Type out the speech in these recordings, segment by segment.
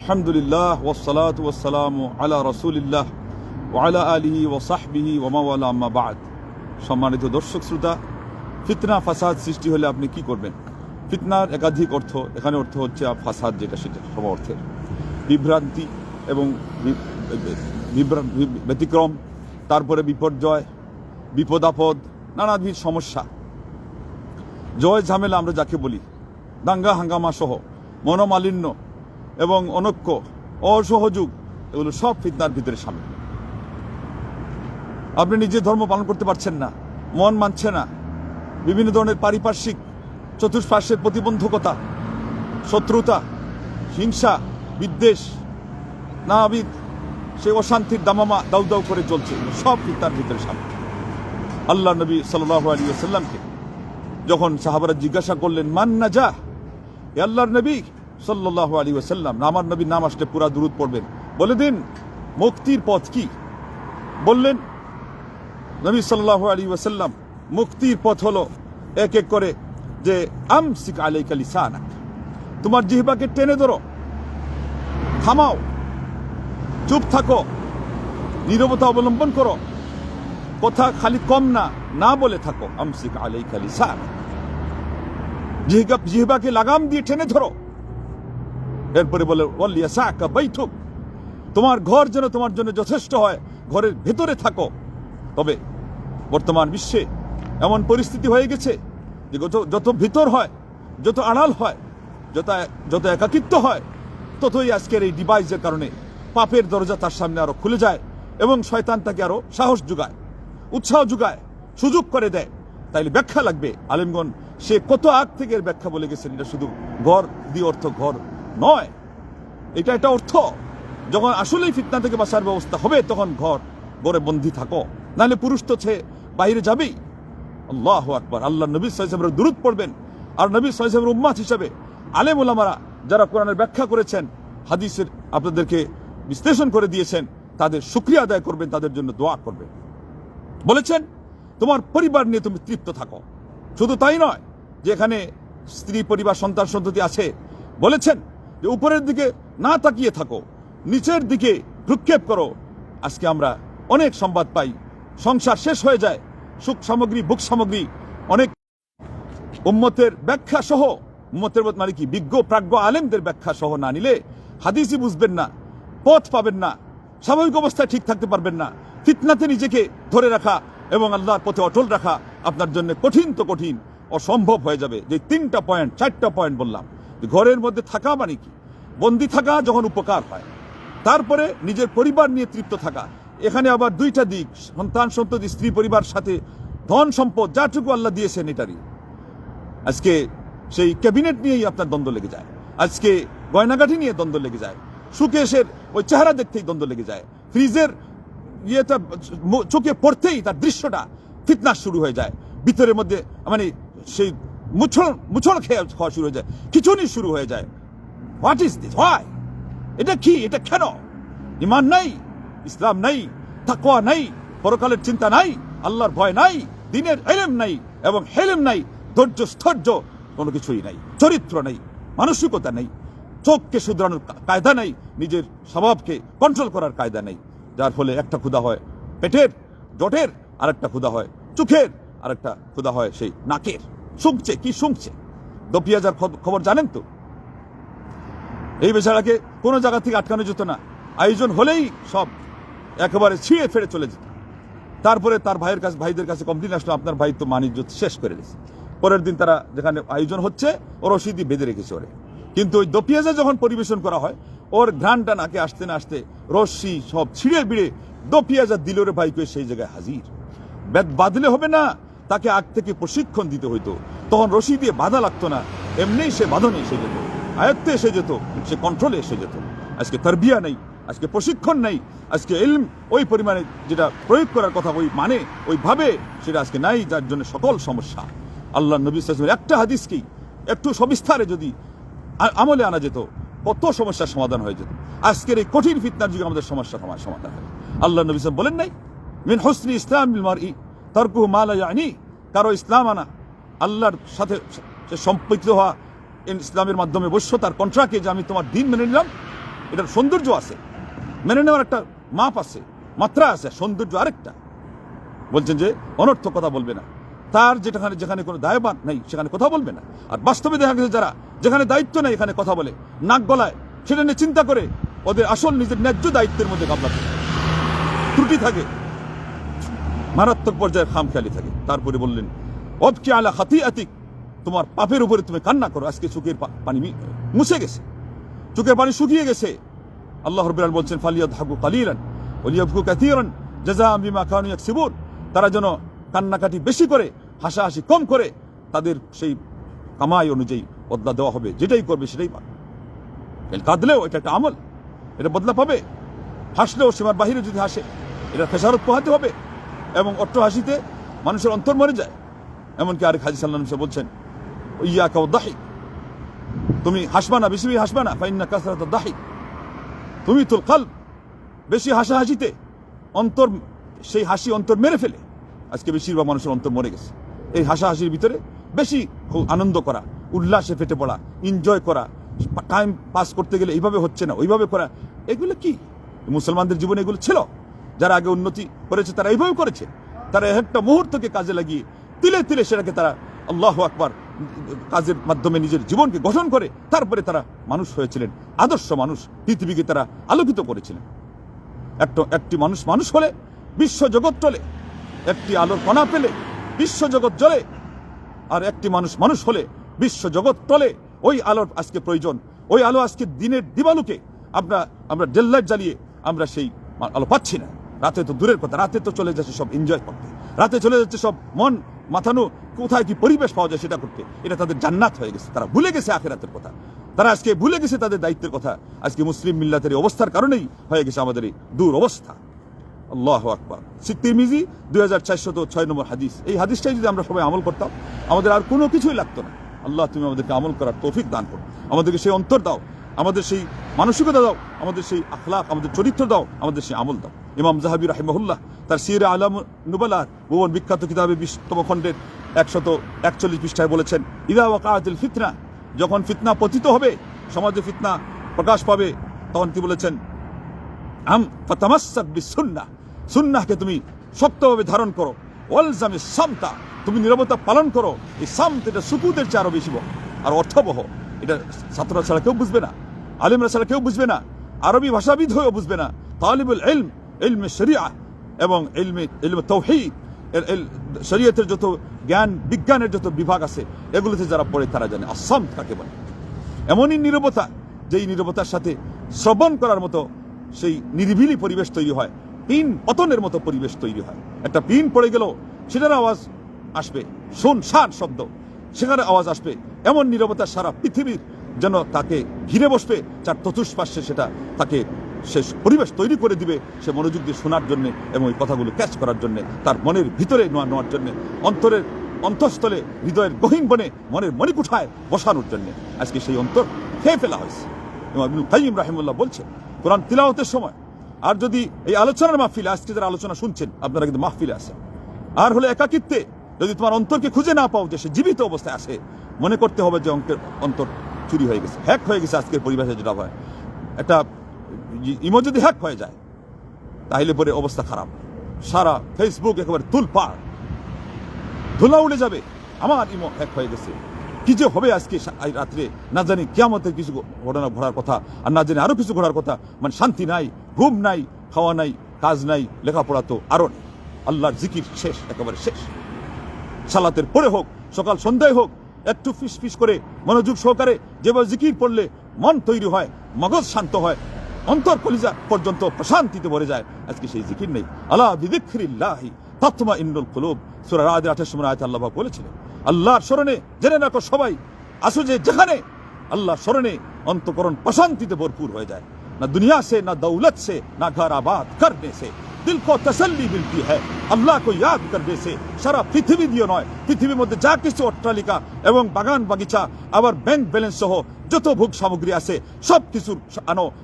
আলহামদুলিল্লাহ ওয়াসসালাতু ওয়াসসালামু আলা রাসূলিল্লাহ ওয়া আলা আলিহি ওয়া সাহবিহি ওয়া মাওয়ালা আম্মা বা'দ। সম্মানিত দর্শক শ্রোতা, ফিতনা ফাসাদ সৃষ্টি হলে আপনি কি করবেন? ফিতনার একাধিক অর্থ, এখানে অর্থ হচ্ছে ফাসাদ, যেটা সেটা সব অর্থের বিভ্রান্তি এবং ব্যতিক্রম, তারপরে বিপর্যয়, বিপদ আপদ, নানাবিধ সমস্যা, জয় ঝামেলা আমরা যাকে বলি, দাঙ্গা হাঙ্গামা সহ মনোমালিন্য এবং অনৈক্য, অসহযোগ, এগুলো সব ফিতনার ভিতরে সামিল। আপনি নিজে ধর্ম পালন করতে পারছেন না, মন মানছে না, বিভিন্ন ধরনের পারিপার্শ্বিক চতুষ্পার্শ্বের প্রতিবন্ধকতা, শত্রুতা, হিংসা, বিদ্বেষ, নানাবিধ সেই অশান্তির দামামা দাউ দাউ করে চলছে, সব ফিতনার ভিতরে সামিল। আল্লাহ নবী সাল্লাল্লাহু আলাইহি ওয়াসাল্লামকে যখন সাহাবারা জিজ্ঞাসা করলেন, মান নাজাহ, হে আল্লাহর নবী সাল্লাল্লাহু আলাইহি ওয়াসাল্লাম, আমার নবীর নাম আসলে পুরা দুরূদ পড়বেন, বলে দিন মুক্তির পথ কি? বললেন নবী সাল্লাল্লাহু আলাইহি ওয়াসাল্লাম, মুক্তির পথ হলো এক এক করে যে আমসিক আলাইকা লিসানাক, তোমার জিহ্বাকে টেনে ধরো, থামাও, চুপ থাকো, নীরবতা অবলম্বন করো, কথা খালি কম না বলে থাকো। আমসিক আলাইকা লিসানাক, জিহ্বাকে লাগাম দিয়ে টেনে ধরো। এরপরে বলে ওয়ালিয়াসাকা বাইতুক, তোমার ঘর যেন তোমার জন্য যথেষ্ট হয়, ঘরের ভেতরে থাকো। তবে বর্তমান বিশ্বে এমন পরিস্থিতি হয়ে গেছে যে যত ভিতর হয়, যত আড়াল হয়, যত একাকিত্ব হয়, ততই আজকের এই ডিভাইসের কারণে পাপের দরজা তার সামনে আরো খুলে যায় এবং শয়তান তাকে আরো সাহস যোগায়, উৎসাহ যোগায়, সুযোগ করে দেয়। তাইলে ব্যাখ্যা লাগবে। আলেমগণ সে কত আগ থেকে এর ব্যাখ্যা বলে গেছেন, এটা শুধু ঘর দিয়ে অর্থ ঘর নয়, এটা একটা অর্থ। যখন আসলেই ফিতনা থেকে বাঁচার ব্যবস্থা হবে, তখন ঘরে বন্দী থাকো, নাহলে পুরুষ তো বাইরে যাবেই। আল্লাহু আকবার। আল্লাহ নবী সাল্লাল্লাহু আলাইহি ওয়াসাল্লামের দুরূদ পড়বেন, আর নবী সাল্লাল্লাহু আলাইহি ওয়াসাল্লামের উম্মাত হিসেবে আলেম ওলামারা যারা কোরআনের ব্যাখ্যা করেছেন, হাদিসের আপনাদেরকে বিশ্লেষণ করে দিয়েছেন, তাদের শুকরিয়া আদায় করবেন, তাদের জন্য দোয়া করবেন। বলেছেন তোমার পরিবার নিয়ে তুমি তৃপ্ত থাকো। শুধু তাই নয় যে এখানে স্ত্রী পরিবার সন্তান সন্ততি আছে, বলেছেন যে উপরের দিকে না তাকিয়ে থাকো, নিচের দিকে ভ্রুক্ষেপ করো। আজকে আমরা অনেক সংবাদ পাই, সংসার শেষ হয়ে যায়, সুখ সামগ্রী, ভোগ সামগ্রী, অনেক উম্মতের ব্যাখ্যা সহ, উম্মতের মানে কি বিজ্ঞ প্রাজ্ঞ আলেমদের ব্যাখ্যা সহ না নিলে হাদিসই বুঝবেন না, পথ পাবেন না, স্বাভাবিক অবস্থায় ঠিক থাকতে পারবেন না। ফিতনাতে নিজেকে ধরে রাখা এবং আল্লাহর পথে অটল রাখা আপনার জন্য কঠিন তো কঠিন, অসম্ভব হয়ে যাবে। যে 4টা পয়েন্ট বললাম, ঘরের মধ্যে থাকা মানে কি? বন্দী থাকা যখন উপকার হয়, তারপরে নিজের পরিবার নিয়ে তৃপ্ত থাকা। এখানে আবার 2টা দিক, সন্তান সন্ততি, স্ত্রী পরিবার, সাথে ধন সম্পদ যাটুকু আল্লাহ দিয়েছেন এটারই। আজকে সেই ক্যাবিনেট নিয়েই আপনার দ্বন্দ্ব লেগে যায়, আজকে গয়নাগাঠি নিয়ে দ্বন্দ্ব লেগে যায়, সুকেশের ওই চেহারা দেখতেই দ্বন্দ্ব লেগে যায়, ফ্রিজের ইয়েটা চোখে পড়তেই তার দৃশ্যটা ফিতনা শুরু হয়ে যায়, ভিতরের মধ্যে মানে সেই মুছল খেয়ে খাওয়া শুরু হয়ে যায়, খিচুনি শুরু হয়ে যায়। What is this? হোয়াই? এটা কি? এটা কেন? ঈমান নাই, ইসলাম নাই, তাকওয়া নাই, পরকালের চিন্তা নাই, আল্লাহর ভয় নাই, দ্বীনের ইলম নাই এবং হেলেম নাই, ধৈর্য স্থৈর্য কোনো কিছুই নাই, চরিত্র নাই, মানসিকতা নাই, চোখকে শুধরানোর কায়দা নাই, নিজের স্বভাবকে কন্ট্রোল করার কায়দা নাই। যার ফলে একটা ক্ষুধা হয় পেটের, জটের, আর একটা ক্ষুধা হয় চোখের, আর একটা ক্ষুধা হয় সেই নাকের। শুনছে কি? শুনছে দপিয়াজার খবর জানেন তো? এই বেচারাকে কোনো জায়গা থেকে আটকানো যেত না, আয়োজন হলেই সব একেবারে ছিঁড়ে ফেড়ে চলে যেত। তারপরে তার ভাইদের কাছে কমপ্লেন আসলো, আপনার ভাই তো মানিজ্য শেষ করে দিয়েছে। পরের দিন তারা যেখানে আয়োজন হচ্ছে, ওর রশিদি বেঁধে রেখেছে ওরে। কিন্তু ওই দপিয়াজা যখন পরিবেশন করা হয়, ওর ঘ্রাণটা নাকে আসতে না আসতে রশ্মি সব ছিঁড়ে বিড়ে দপিয়াজা দিলরে ভাইকে সেই জায়গায় হাজির। বাঁধলে হবে না, তাকে আগ থেকে প্রশিক্ষণ দিতে হইতো, তখন রশি দিয়ে বাধা লাগতো না, এমনি সে বাঁধনে এসে যেত, আয়ত্তে এসে যেত, সে কন্ট্রোলে এসে যেত। আজকে তারবিয়া নেই, আজকে প্রশিক্ষণ নেই, আজকে ইলম ওই পরিমাণে যেটা প্রয়োগ করার কথা ওই মানে ওইভাবে সেটা আজকে নাই, যার জন্য সকল সমস্যা। আল্লাহ নবী সাল্লাল্লাহু আলাইহি ওয়াসাল্লাম একটা হাদিসকেই একটু সবিস্তারে যদি আমলে আনা যেত, কত সমস্যার সমাধান হয়ে যেত। আজকের এই কঠিন ফিতনার যুগে আমাদের সমস্যা সমাধান হয়। আল্লাহ নবী সাল্লাল্লাহু আলাইহি ওয়াসাল্লাম বলেন নাই, মিন হুসনি ইসলামিল মারই তারকুহু মা লা ইয়ানি, কারো ইসলাম আনা, আল্লাহর সাথে সম্পৃক্ত হওয়া, ইসলামের মাধ্যমে বৈশ্য তার কন্ট্রাক্টে যে আমি তোমার দিন মেনে নিলাম, এটার সৌন্দর্য আছে, মেনে নেওয়ার একটা মাপ আছে, মাত্রা আছে, সৌন্দর্য আরেকটা। বলছেন যে অনর্থক কথা বলবে না, তার যেখানে কোনো দায়ভার নেই সেখানে কথা বলবে না। আর বাস্তবে দেখা গেছে যারা যেখানে দায়িত্ব নেই এখানে কথা বলে, নাক গলায়, সেটা নিয়ে চিন্তা করে ওদের আসল নিজের ন্যায্য দায়িত্বের মধ্যে গাবলা থাকে, ত্রুটি থাকে, মারাত্মক পর্যায়ের খামখেয়ালি থাকে। তারপরে বললেন অবকি আলা খাতিআতিক, তোমার পাপের উপরে তুমি কান্না করো। আজকে চোখের পানি মুছে গেছে, চোখের পানি শুকিয়ে গেছে। আল্লাহ রাব্বুল আলামিন বলছেন ফালিয়াদহাকু কালিলান ওয়ালিয়াবকু কাসীরান জাযাআন বিমা কানু ইয়াকসিবুন, তারা যেন কান্নাকাটি বেশি করে হাসাহাসি কম করে, তাদের সেই কামাই অনুযায়ী বদলা দেওয়া হবে, যেটাই করবে সেটাই পাবে। কাঁদলেও এটা একটা আমল, এটা বদলা পাবে। হাসলেও সীমার বাহিরে যদি হাসে এটা খেসারত পোহাতে হবে। এবং অট্ট হাসিতে মানুষের অন্তর মরে যায়। এমনকি আরেক হাদিস সাল্লাল্লাহু আলাইহি ওয়াসাল্লাম বলছেন ইয়াকা ওয়াদ-দাহিক, তুমি হাসবা না, বেশি বেশি হাসবা না, ফাইন্না কাসরাতাদ দাহিক তুমিতুল কলব, বেশি হাসাহাসিতে অন্তর, সেই হাসি অন্তর মেরে ফেলে। আজকে বেশিরভাগ মানুষের অন্তর মরে গেছে এই হাসাহাসির ভিতরে। বেশি খুব আনন্দ করা, উল্লাসে ফেটে পড়া, এনজয় করা, টাইম পাস করতে গেলে এইভাবে হচ্ছে না ওইভাবে করা, এগুলো কি মুসলমানদের জীবনে এগুলো ছিল? যারা আগে উন্নতি করেছে তারা এইভাবে করেছে। তারা একটা মুহূর্তকে কাজে লাগিয়ে তিলে তিলে সেটাকে তারা আল্লাহু আকবার কাজের মাধ্যমে নিজের জীবনকে গঠন করে তারপরে তারা মানুষ হয়েছিলেন, আদর্শ মানুষ, পৃথিবীকে তারা আলোকিত করেছিলেন। একটি মানুষ মানুষ হলে বিশ্ব জগৎ চলে, একটি আলোর কণা পেলে বিশ্ব জগৎ জ্বলে। আর একটি মানুষ মানুষ হলে বিশ্ব জগৎ টলে। ওই আলোর আজকে প্রয়োজন, ওই আলো আজকে দিনের দিবালুকে আমরা ডেললাইট জ্বালিয়ে আমরা সেই আলো পাচ্ছি না। রাতে তো দূরের কথা, রাতে তো চলে যাচ্ছে সব এনজয় করতে, রাতে চলে যাচ্ছে সব মন মাথানো, কোথায় কি পরিবেশ পাওয়া যায় সেটা করতে। এটা তাদের জান্নাত হয়ে গেছে, তারা ভুলে গেছে আখিরাতের কথা, তারা আজকে ভুলে গেছে তাদের দায়িত্বের কথা। আজকে মুসলিম মিল্লাতের এই অবস্থার কারণেই হয়ে গেছে আমাদের এই দূর অবস্থা। আল্লাহু আকবার। তিরমিজি 2406 নম্বর হাদিস। এই হাদিসটাই যদি আমরা সবাই আমল করতাম আমাদের আর কোনো কিছুই লাগতো না। আল্লাহ তুমি আমাদেরকে আমল করার তৌফিক দান করো, আমাদেরকে সেই অন্তর দাও, আমাদের সেই মানসিকতা দাও, আমাদের সেই আখলাক, আমাদের চরিত্র দাও, আমাদের সেই আমল দাও। ইমাম যাহাবী রাহিমাহুল্লাহ তার সিয়রে আলাম নুবালার ভুবন বিখ্যাত কিতাবে 20তম খণ্ডের 141 পৃষ্ঠায় বলেছেন ইযা ওয়াকাআতিল ফিতনা, যখন ফিতনা পতিত হবে, সমাজে ফিতনা প্রকাশ পাবে, তখন কি বলেছেন ফাতামাসসাক বিসুন্নাহ, সুন্নাহকে তুমি শক্তভাবে ধারণ করো। ওয়ালজামিস সামতা, তুমি নীরবতা পালন করো। এই সামত এটা সুকুতের চেয়ে আরো বেশি আর অর্থবহ। এটা ছাত্ররা ছাড়া কেউ বুঝবে না, আলেমরা ছাড়া কেউ বুঝবে না, আরবি ভাষাবিদ হয়েও বুঝবে না। তালিবুল ইলম, ইলমে শরিয়া এবং ইলমে তাওহীদ, শরীয়তের যত জ্ঞান বিজ্ঞানের যত বিভাগ আছে এগুলোতে যারা পড়ে তারা জানে আসামত কাকে বলে। এমনই নীরবতা যেই নীরবতার সাথে শ্রবণ করার মতো সেই নিরিবিলি পরিবেশ তৈরি হয়, পিন পতনের মতো পরিবেশ তৈরি হয়। একটা পিন পড়ে গেল সেটার আওয়াজ আসবে, শুনশান শব্দ, সেখানে আওয়াজ আসবে। এমন নীরবতা সারা পৃথিবীর যেন তাকে ঘিরে বসবে, যার চতুষ্পার্শ্বে সেটা তাকে শেষ পরিবেশ তৈরি করে দিবে সে মনোযোগ দিয়ে শোনার জন্য এবং এই কথাগুলো ক্যাচ করার জন্য, তার মনের ভিতরে নেওয়ার জন্য, অন্তরের অন্তঃস্থলে হৃদয়ের গহীন বনে মনের মণিকুঠায় বসানোর জন্য আজকে সেই অন্তর খেয়ে ফেলা হয়েছে। ইমাম ইবনুল কাইয়িম রাহিমাহুল্লাহ বলছে কোরআন তিলাওয়াতের সময় আর যদি এই আলোচনার মাহফিলে, আজকে যারা আলোচনা শুনছেন আপনারা কিন্তু মাহফিলে আছেন, আর হলে একাকিত্বে যদি তোমার অন্তরকে খুঁজে না পাও যে সে জীবিত অবস্থায় আসে, মনে করতে হবে যে অন্তর চুরি হয়ে গেছে, হ্যাক হয়ে গেছে। আজকের পরিবেশে যেটা হয়, একটা ইমো যদি হ্যাক হয়ে যায় তাহলে পরে অবস্থা খারাপ। সারা ফেসবুক একেবারে তুলপাড়, ধুলা উড়ে যাবে। আমার ইমো হ্যাক হয়ে গেছে, কি যে হবে আজকে রাত্রে না জানি কিয়ামতের কিছু ঘটনা ঘটার কথা, আর না জানি আরো কিছু ঘটার কথা। মানে শান্তি নাই, ঘুম নাই, খাওয়া নাই, কাজ নাই, লেখাপড়া তো আরো নেই। আল্লাহর জিকির শেষ, একেবারে শেষ। সালাতের পরে হোক, সকাল সন্ধ্যায় হোক, একটু ফিস ফিস করে মনোযোগ সহকারে যেভাবে জিকির পড়লে মন তৈরি হয়, মগজ শান্ত হয়, অন্তর কলিজা পর্যন্ত প্রশান্তিতে ভরে যায়। আজকে সেই জিকির নেই। আলা বিযিকরিল্লাহি তাতমাইন্নুল কুলুব, সূরা রাদের 28 নম্বর আয়াতে আল্লাহ পাক বলেছিলেন আল্লাহর স্মরণে জেনে রাখো সবাই আসো যে যেখানে আল্লাহর স্মরণে অন্তঃকরণ প্রশান্তিতে ভরপুর হয়ে যায়। না দুনিয়া से ना दौलत से ना घर आबाद करने से दिल को तसल्ली मिलती है, আল্লাহ को याद करने से। সারা পৃথিবী দিয়ে নয়, পৃথিবীর মধ্যে যা কিছু অট্টালিকা এবং বাগান বাগিচা আবার ব্যাংক ব্যালেন্স সহ যত ভোগ সামগ্রী আছে সব কিছুর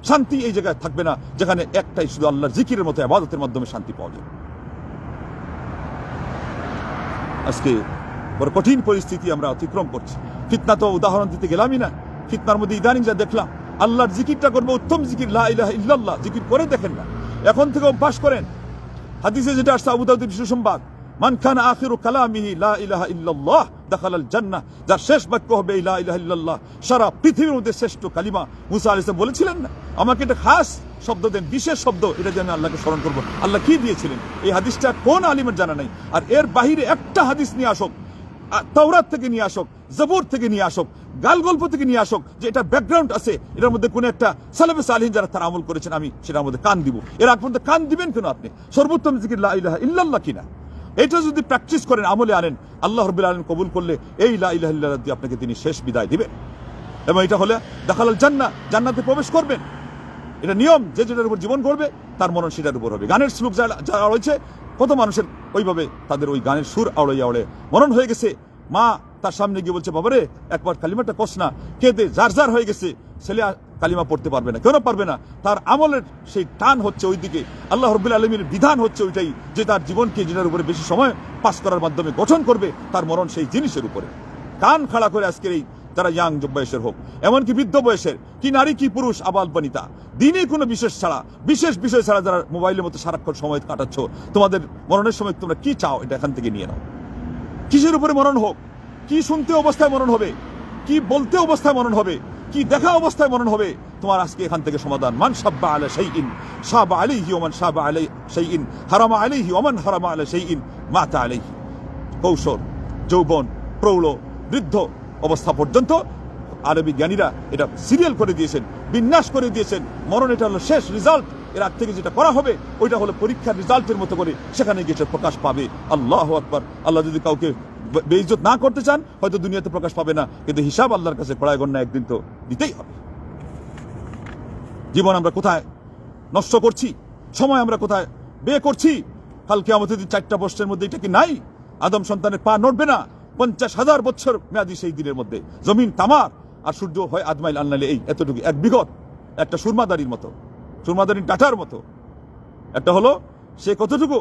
শান্তি এই জায়গায় থাকবে না যেখানে একটাই শুধু আল্লাহর জিকিরের মতো ইবাদতের মাধ্যমে শান্তি পাওয়া যায়। আজকে বড় কঠিন পরিস্থিতি আমরা অতিক্রম করছি। ফিতনা তো উদাহরণ দিতে গেলামই না, ফিতনার মধ্যে ইদানিং যা দেখলাম আল্লাহর জিকিরটা করবো, উত্তম জিকির লা ইলাহা ইল্লাল্লাহ জিকির করে দেখেন না, এখন থেকে অভ্যাস করেন। হাদিসে যেটা আসছে আবু দাউদের সুসংবাদ, মান কানা আখিরু কালামিহি লা ইলাহা ইল্লাল্লাহ দাখালাল জান্নাহ, যার শেষ বাক্য হবে লা ইলাহা ইল্লাল্লাহ, সারা পৃথিবীর মধ্যে শ্রেষ্ঠ কালিমা। মুসা আলাইহিস সালাম বলেছিলেন না, আমাকে একটা খাস শব্দ দেন, বিশেষ শব্দ, এটা দিয়ে আমি আল্লাহকে স্মরণ করবো। আল্লাহ কি দিয়েছিলেন এই হাদিসটা কোন আলিমের জানা নাই। আর এর বাহিরে একটা হাদিস নিয়ে আসুক, তাওরাত থেকে নিয়ে আসুক, জবুর থেকে নিয়ে আসুক, গালগল্প থেকে নিয়ে আসুক, যে এটা ব্যাকগ্রাউন্ড আছে, এটার মধ্যে কোন একটা সালাফে সালিহিন যারা তারা আমল করেছেন, আমি সেটার মধ্যে কান দিব। এর আগ পর্যন্ত কান দিবেন কেন আপনি? সর্বোত্তম জিকির লা ইলাহা ইল্লাল্লাহ কিনা, এটা যদি প্র্যাকটিস করেন, আমলে আনেন, আল্লাহ রাব্বুল আলামিন কবুল করলে এই লা ইলাহা ইল্লাল্লাহ দিয়ে আপনাকে তিনি শেষ বিদায় দিবেন, এবং এটা হলে দাখালাল জান্নাহ, জান্নাতে প্রবেশ করবেন। এটা নিয়ম, যে যেটার উপর জীবন করবে তার মরণ সেটার উপর হবে। গানের শ্লোক যারা রয়েছে, কত মানুষের ওইভাবে তাদের ওই গানের সুর আওড়াইয়া আওড়ে মরণ হয়ে গেছে। মা তার সামনে গিয়ে বলছে, বাবারে একবার কালিমাটা কস না, কেঁদে জার জার হয়ে গেছে। ছেলে কালিমা পড়তে পারবে না, কেন পারবে না? তার আমলের সেই টান হচ্ছে ওইদিকে, আল্লাহ রাব্বুল আলামিনের বিধান হচ্ছে ওইটাই, যে তার জীবনকে যেটার উপরে বেশি সময় পাস করার মাধ্যমে গঠন করবে, তার মরণ সেই জিনিসের উপরে। কান খাড়া করে আজকের এই যারা ইয়াং বয়সের হোক, এমনকি বৃদ্ধ বয়সের, কি নারী কি পুরুষ, আবাল বনিতা, দিনে কোনো বিশেষ ছাড়া, বিশেষ বিষয় ছাড়া যারা মোবাইলের মতো সারাক্ষণ সময় কাটাচ্ছ, তোমাদের মরণের সময় তোমরা কি চাও এটা এখান থেকে নিয়ে নাও। কিসের উপরে মরণ হোক, কি শুনতে অবস্থায় মরণ হবে, কি বলতে অবস্থায় মরণ হবে, কি দেখা অবস্থায় মরণ হবে, তোমার আজকে এখান থেকে সমাধান। মান সাব্বা আলা শাইইন সাবা আলাইহি ওয়া মান সাবা আলাই শাইইন হারামা আলাইহি ওয়া মান হারামা আলা শাইইন মাতা আলাইহি। কৌশল, যৌবন, প্রৌঢ়, বৃদ্ধ অবস্থা পর্যন্ত আরবি জ্ঞানীরা এটা সিরিয়াল করে দিয়েছেন, বিন্যাস করে দিয়েছেন। মরণ এটা হলো শেষ রেজাল্ট, এর আগ থেকে যেটা করা হবে ওইটা হলো পরীক্ষার রেজাল্টের মতো করে সেখানে গিয়ে সেটা প্রকাশ পাবে। আল্লাহু আকবার। আল্লাহ যদি কাউকে বেইজ্জত না করতে চান, হয়তো দুনিয়াতে প্রকাশ পাবে না, কিন্তু হিসাব আল্লাহর কাছে কড়াই গণ্যা একদিন তো দিতেই হবে। জীবন আমরা কোথায় নষ্ট করছি, সময় আমরা কোথায় ব্যয় করছি? কালকে আমাদের 4টা বর্ষের মধ্যে এটা কি নাই? আদম সন্তানের পা নড়বে না 50,000 বছর মেয়াদি সেই দিনের মধ্যে। জমিন তামার, আর সূর্য হয় আদমাইল আল্লাহ, এই এতটুকু, এক বিগত একটা সুরমাদারির মতো, সুরমাদারির টাটার মতো। একটা হলো সে কতটুকু,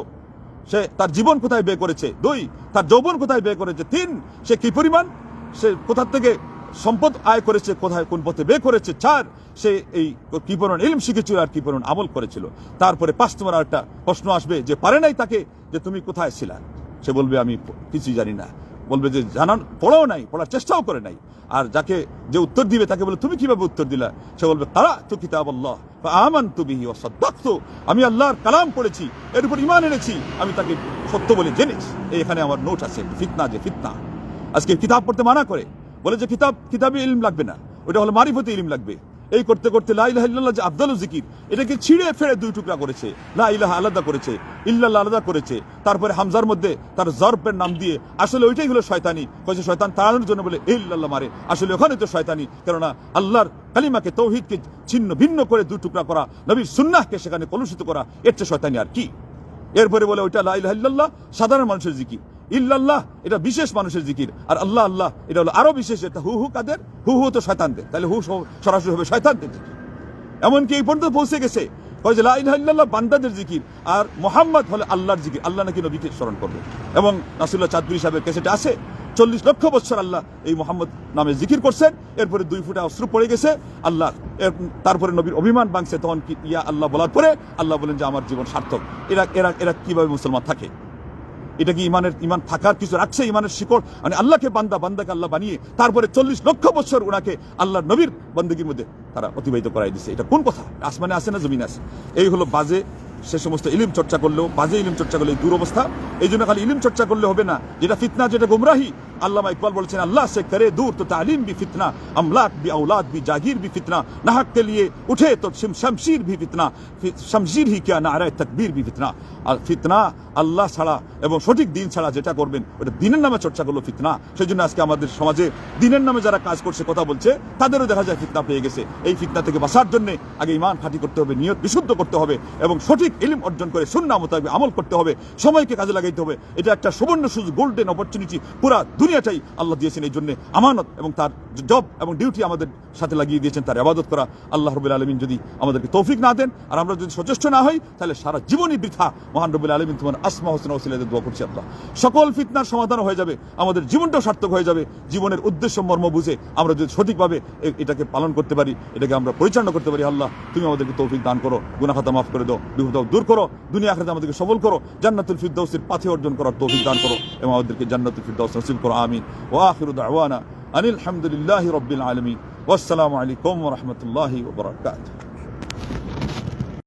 সে তার জীবন কোথায় ব্যয় করেছে, 2 তার যৌবন কোথায় ব্যয় করেছে, 3 সে কি পরিমাণ সে কোথা থেকে সম্পদ আয় করেছে, কোথায় কোন পথে ব্যয় করেছে, 4 সে এই কি পরিমাণ ইলম শিখেছিল আর কি পরিমাণ আমল করেছিল। তারপরে 5 তোমার একটা প্রশ্ন আসবে, যে পারে নাই তাকে, যে তুমি কোথায় ছিলা? সে বলবে আমি কিছুই জানি না। বলবে যে জানান, পড়াও নাই, পড়ার চেষ্টাও করে নাই। আর যাকে যে উত্তর দিবে তাকে বলে তুমি কিভাবে উত্তর দিলা? সে বলবে কারাতু কিতাবাল্লাহ ফাআমানতু বিহি ওয়া সাদ্দাকতু, আমি আল্লাহর কালাম পড়েছি, এর উপর ঈমান এনেছি, আমি তাকে সত্য বলে জেনেছি। এখানে আমার নোট আছে। ফিতনা, যে ফিতনা আজকে কিতাব পড়তে মানা করে, বলে যে কিতাবে ইলম লাগবে না, ওটা হলো মারিফতে ইলম লাগবে। এই করতে করতে লা ইলাহা ইল্লাল্লাহ যে আফদালু জিকির, এটাকে ছিঁড়ে ফেড়ে 2 টুকরা করেছে। লা ইলাহা আলাদা করেছে, ইল্লাল্লাহ আলাদা করেছে। তারপরে হামজার মধ্যে তার জরবের নাম দিয়ে, আসলে ওইটাই হলো শয়তানি। কয়েছে শয়তান তাড়ানোর জন্য বলে ইল্লাল্লাহ মারে, আসলে ওখানে তো শয়তানি। কেননা আল্লাহর কালিমাকে, তৌহিদকে ছিন্ন ভিন্ন করে 2 টুকরা করা, নবীর সুন্নাহকে সেখানে কলুষিত করা, এর চেয়ে শয়তানি আর কি? এরপরে বলে ওইটা লা ইলাহা ইল্লাল্লাহ সাধারণ মানুষের জিকির, ইল্লাল্লাহ এটা বিশেষ মানুষের জিকির, আর আল্লাহ আল্লাহ এটা হলো আরো বিশেষ। এটা হু কাদের? হু তো শয়তানদের, তাহলে হু সরাসরি হবে শয়তানদের জিকির। এমনকি এই পর্যন্ত পৌঁছে গেছে, কয় যে লা ইলাহা ইল্লাল্লাহ বান্দাদের জিকির, আর মুহাম্মদ হলো আল্লাহর জিকির। আল্লাহ নাকি নবীকে স্মরণ করবে। এবং রাসূলুল্লাহ চাঁদপুরি সাহেবের কাছেটা আছে, 40 লক্ষ বছর আল্লাহ এই মোহাম্মদ নামে জিকির করছেন। এরপরে 2 ফুটা অশ্রু পড়ে গেছে আল্লাহ, তারপরে নবীর অভিমান ভাঙছে। তখন কি ইয়া আল্লাহ বলার পরে আল্লাহ বলেন যে আমার জীবন সার্থক। এরা এরা এরা কিভাবে মুসলমান থাকে? এটা কি ইমান থাকার কিছু রাখছে? ইমানের শিকড়, মানে আল্লাহকে বান্দাকে আল্লাহ বানিয়ে তারপরে 40 লক্ষ বছর ওনাকে আল্লাহর নবীর বন্দেগীর মধ্যে তারা অতিবাহিত করাই দিচ্ছে। এটা কোন কথা? আসমানে আছে না জমিনে আছে? এই হলো বাজে। সে সমস্ত ইলম চর্চা করলেও, বাজে ইলম চর্চা করলে দুরবস্থা। এই জন্য খালি ইলম চর্চা করলে হবে না, যেটা ফিতনা, যেটা গুমরাহি। আল্লামা ইকবাল বলছেন, আল্লাহ সে করে দূর তো তালিম ভি ফিতনা, আমলাক ভি औलाद ভি জাগির ভি ফিতনা, নাহক কে লিয়ে উঠে তো শমশির ভি ফিতনা, শমশির হি কিয়া নারায়ে তাকবীর ভি ফিতনা। আর ফিতনা আল্লাহ ছাড়া এবং সঠিক দিন ছাড়া যেটা করবেন ওটা দিনের নামে চর্চা করলো ফিতনা। সেই জন্য আজকে আমাদের সমাজে দিনের নামে যারা কাজ করছে, কথা বলছে, তাদেরও দেখা যায় ফিতনা পেয়ে গেছে। এই ফিতনা থেকে বাঁচার জন্য আগে ঈমান খাঁটি করতে হবে, নিয়ত বিশুদ্ধ করতে হবে, এবং সঠিক ইলম অর্জন করে সুন্নাহ মোতাবেক আমল করতে হবে, সময়কে কাজে লাগাইতে হবে। এটা একটা সুবর্ণ সুযোগ, গোল্ডেন অপরচুনিটি। পুরা দুনিয়া দুনিয়াটাই আল্লাহ দিয়েছেন এই জন্য আমানত, এবং তার জব এবং ডিউটি আমাদের সাথে লাগিয়ে দিয়েছেন তার ইবাদত করা। আল্লাহ রাব্বুল আলামিন যদি আমাদেরকে তৌফিক না দেন আর আমরা যদি সচেষ্ট না হই, তাহলে সারা জীবনই বৃথা। মহান রব্বুল আলামিন তোমার আসমা হোসেনা ওসিলাতে দোয়া করছি আল্লাহ, সকল ফিতনার সমাধান হয়ে যাবে, আমাদের জীবনটাও সার্থক হয়ে যাবে। জীবনের উদ্দেশ্য মর্ম বুঝে আমরা যদি সঠিকভাবে এটাকে পালন করতে পারি, এটাকে আমরা পরিচালনা করতে পারি। আল্লাহ তুমি আমাদেরকে তৌফিক দান করো, গুনাহ খাতা মাফ করে দাও, বিপদ দূর করো, দুনিয়া আখিরাতে আমাদেরকে সফল করো, জান্নাতুল ফিরদাউসের পাথে অর্জন করার তৌফিক দান করো এবং আমাদেরকে জান্নাতুল ফিরদাউস নসিব করো। আমিন। ওয়া আখিরু দাওয়ানা আনিল হামদুলিল্লাহি রাব্বিল আলামিন। ওয়াসসালামু আলাইকুম ওয়া রাহমাতুল্লাহি ওয়া বারাকাতুহু।